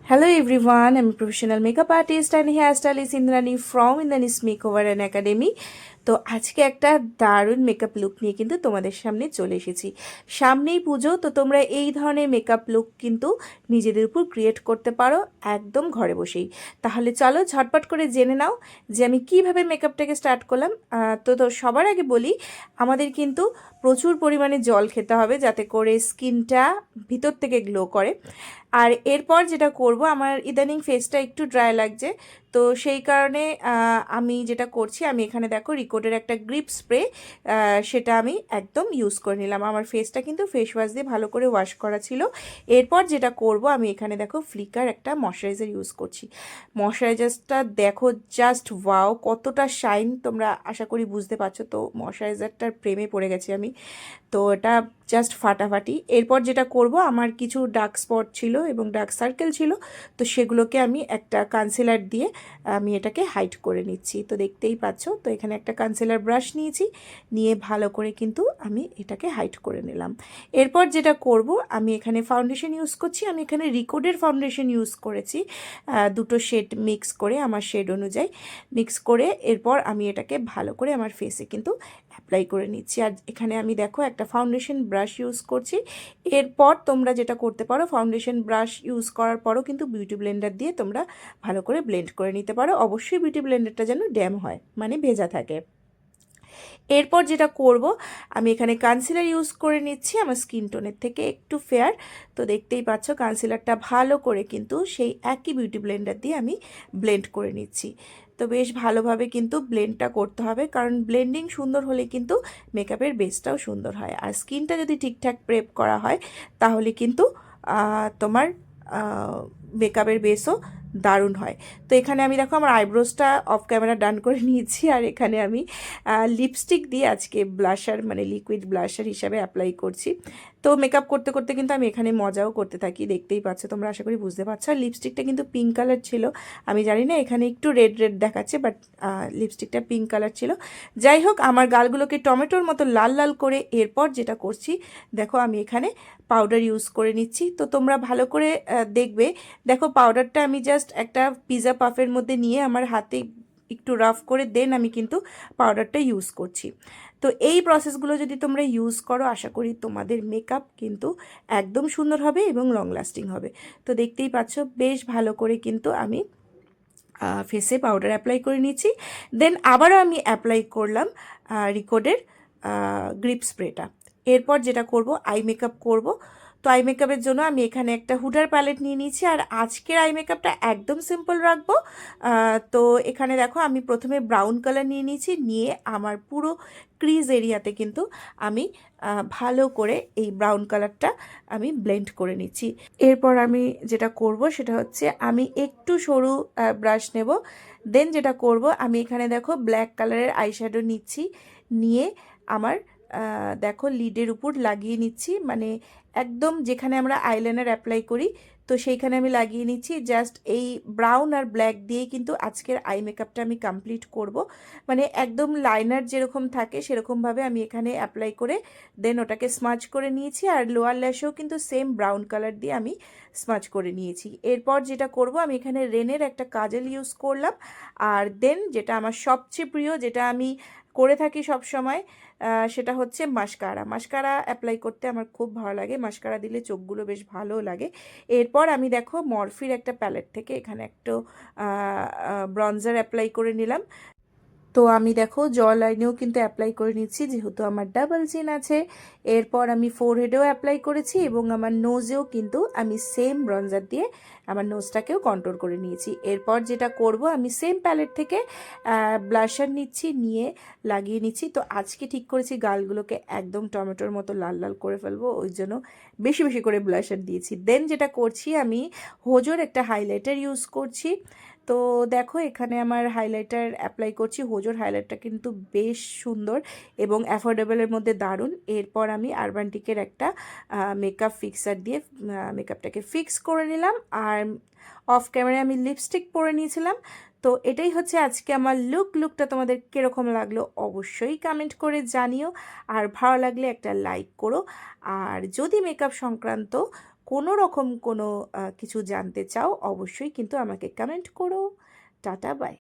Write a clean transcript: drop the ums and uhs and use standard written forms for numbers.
Hello everyone, I'm a professional makeup artist and hairstylist Indrani from Indrani's Makeover and Academy. তো আজকে একটা দারুণ makeup look নিয়ে কিন্তু তোমাদের সামনে চলে এসেছি। সামনেই পুজো, তো তোমরা এই ধরনের মেকআপ লুক কিন্তু নিজেদের উপর ক্রিয়েট করতে পারো একদম ঘরে বসেই। তাহলে চলো ঝটপট করে জেনে নাও যে আমি কিভাবে মেকআপটাকে স্টার্ট করলাম। তো সবার আগে বলি, আমাদের কিন্তু প্রচুর পরিমাণে জল খেতে হবে যাতে করে স্কিনটা ভিতর থেকে গ্লো করে। আর এরপর যেটা করব, আমার ইদানিং ফেসটা একটু ড্রাই লাগছে, তো সেই কারণে আমি যেটা করছি, আমি এখানে দেখো রিকোডের একটা গ্রিপ স্প্রে, সেটা আমি একদম ইউজ করে নিলাম। আমার ফেসটা কিন্তু ফেস ওয়াশ দিয়ে ভালো করে ওয়াশ করা ছিল। এরপর যেটা করব, আমি এখানে দেখো ফ্লিকার একটা ময়শ্চারাইজার ইউজ করছি। ময়শ্চারাইজারটা দেখো জাস্ট ওয়াও, কতটা শাইন, তোমরা আশা করি বুঝতে পারছো। তো ময়শ্চারাইজারটার প্রেমে পড়ে গেছি আমি, তো এটা জাস্ট ফাটাফাটি। এরপর যেটা করব, আমার কিছু ডার্ক স্পট ছিল এবং ডার্ক সার্কেল ছিল, তো সেগুলোকে আমি একটা কনসিলার দিয়ে আমি এটাকে হাইড করে নিচ্ছি। তো দেখতেই পাচ্ছ, তো এখানে একটা কনসিলার ব্রাশ নিয়েছি, নিয়ে ভালো করে কিন্তু আমি এটাকে হাইড করে নিলাম। এরপর যেটা করব, আমি এখানে ফাউন্ডেশন ইউজ করছি। আমি এখানে রিকোডের ফাউন্ডেশন ইউজ করেছি, দুটো শেড মিক্স করে, আমার শেড অনুযায়ী মিক্স করে। এরপর আমি এটাকে ভালো করে আমার ফেসে কিন্তু অ্যাপ্লাই করে নিচ্ছি। আর এখানে আমি দেখো একটা ফাউন্ডেশন ব্রাশ ইউজ করছি। এরপর তোমরা যেটা করতে পারো, ফাউন্ডেশন ব্রাশ ইউজ করার পরও কিন্তু বিউটি ব্লেন্ডার দিয়ে তোমরা ভালো করে ব্লেন্ড করে নিতে পারো। অবশ্যই বিউটি ব্লেন্ডারটা যেন ড্যাম হয়, মানে ভেজা থাকে। এরপর যেটা করব, আমি এখানে কনসিলার ইউজ করে নিচ্ছি, আমার স্কিন টোনের থেকে একটু ফেয়ার। তো দেখতেই পাচ্ছ কনসিলারটা ভালো করে কিন্তু সেই একই বিউটি ব্লেন্ডার দিয়ে আমি ব্লেন্ড করে নিচ্ছি। তো বেশ ভালোভাবে কিন্তু ব্লেন্ডটা করতে হবে, কারণ ব্লেন্ডিং সুন্দর হলে কিন্তু মেকআপের বেসটাও সুন্দর হয়। আর স্কিনটা যদি ঠিকঠাক প্রেপ করা হয় তাহলে কিন্তু তোমার মেকআপের বেসও দারুণ হয়। তো এখানে আমি দেখো আমার আইব্রোসটা অফ ক্যামেরা ডান করে নিয়েছি, আর এখানে আমি লিপস্টিক দিয়ে আজকে ব্লাশার, মানে লিকুইড ব্লাশার হিসাবে অ্যাপ্লাই করছি। তো মেকআপ করতে করতে কিন্তু আমি এখানে মজাও করতে থাকি, দেখতেই পাচ্ছ তোমরা, আশা করি বুঝতে পারছো। আর লিপস্টিকটা কিন্তু পিঙ্ক কালার ছিল, আমি জানি না এখানে একটু রেড রেড দেখাচ্ছে, বাট লিপস্টিকটা পিঙ্ক কালার ছিল। যাই হোক, আমার গালগুলোকে টমেটোর মতো লাল লাল করে এরপর যেটা করছি, দেখো আমি এখানে পাউডার ইউজ করে নিচ্ছি। তো তোমরা ভালো করে দেখবে, দেখো পাউডারটা আমি জাস্ট একটা পিৎজা পাফের মধ্যে নিয়ে আমার হাতে একটু রাফ করে দেন আমি কিন্তু পাউডারটা ইউজ করছি। তো এই প্রসেসগুলো যদি তোমরা ইউজ করো, আশা করি তোমাদের মেকআপ কিন্তু একদম সুন্দর হবে এবং লং লাস্টিং হবে। তো দেখতেই পাচ্ছ বেশ ভালো করে কিন্তু আমি ফেসে পাউডার অ্যাপ্লাই করে নিচ্ছি। দেন আবারও আমি অ্যাপ্লাই করলাম রিকোডের গ্রিপ স্প্রেটা। এরপর যেটা করব, আই মেকআপ করব। তো আই মেকআপের জন্য আমি এখানে একটা হুডার প্যালেট নিয়ে নিয়েছি, আর আজকের আই মেকআপটা একদম সিম্পল রাখবো। তো এখানে দেখো আমি প্রথমে ব্রাউন কালার নিয়ে নিয়েছি, নিয়ে আমার পুরো ক্রিজ এরিয়াতে কিন্তু আমি ভালো করে এই ব্রাউন কালারটা আমি ব্লেন্ড করে নিচ্ছি। এরপর আমি যেটা করব সেটা হচ্ছে, আমি একটু সরু ব্রাশ নেব। দেন যেটা করব, আমি এখানে দেখো ব্ল্যাক কালারের আইশ্যাডো নিচ্ছি, নিয়ে আমার দেখো লিডের উপর লাগিয়ে নিচ্ছি, মানে একদম যেখানে আমরা আইলাইনার অ্যাপ্লাই করি, তো সেইখানে আমি লাগিয়ে নিচ্ছি। জাস্ট এই ব্রাউন আর ব্ল্যাক দিয়েই কিন্তু আজকের আই মেকআপটা আমি কমপ্লিট করব। মানে একদম লাইনার যেরকম থাকে সেরকমভাবে আমি এখানে অ্যাপ্লাই করে দেন ওটাকে স্মাচ করে নিয়েছি। আর লোয়ার ল্যাশেও কিন্তু সেম ব্রাউন কালার দিয়ে আমি স্মাচ করে নিয়েছি। এরপর যেটা করব, আমি এখানে রেনের একটা কাজল ইউজ করলাম। আর দেন যেটা আমার সবচেয়ে প্রিয়, যেটা আমি করে থাকি সব সময়, সেটা হচ্ছে মাস্কারা। মাস্কারা অ্যাপ্লাই করতে আমার খুব ভালো লাগে, মাস্কারা দিলে চোখগুলো বেশ ভালো লাগে। এরপর আমি দেখো মরফির একটা প্যালেট থেকে এখানে একটা ব্রঞ্জার অ্যাপ্লাই করে নিলাম। তো আমি দেখো জ লাইনেও কিন্তু অ্যাপ্লাই করে নিচ্ছি, যেহেতু আমার ডাবল চিন আছে। এরপর আমি ফোরহেডেও অ্যাপ্লাই করেছি এবং আমার নোজেও কিন্তু আমি সেম ব্রঞ্জার দিয়ে আমার নোজটাকেও কন্ট্রোল করে নিয়েছি। এরপর যেটা করব, আমি সেম প্যালেট থেকে ব্লাশার নিচ্ছি, নিয়ে লাগিয়ে নিচ্ছি। তো আজকে ঠিক করেছি গালগুলোকে একদম টমেটোর মতো লাল লাল করে ফেলবো, ওই জন্য বেশি বেশি করে ব্লাশার দিয়েছি। দেন যেটা করছি, আমি হোজোর একটা হাইলাইটার ইউজ করছি। তো দেখো এখানে আমার হাইলাইটার অ্যাপ্লাই করছি, হোজোর হাইলাইটার কিন্তু বেশ সুন্দর এবং অ্যাফোর্ডেবলের মধ্যে দারুণ। এরপর আমি আরবান্টিকের একটা মেকআপ ফিক্সার দিয়ে মেকআপটাকে ফিক্স করে নিলাম, আর অফ ক্যামেরায় আমি লিপস্টিক পরে নিয়েছিলাম। তো এটাই হচ্ছে আজকে আমার লুকটা তোমাদের কীরকম লাগলো অবশ্যই কমেন্ট করে জানিও, আর ভালো লাগলে একটা লাইক করো। আর যদি মেকআপ সংক্রান্ত কোনো রকম কোনো কিছু জানতে চাও অবশ্যই কিন্তু আমাকে কমেন্ট করো। Tata bye.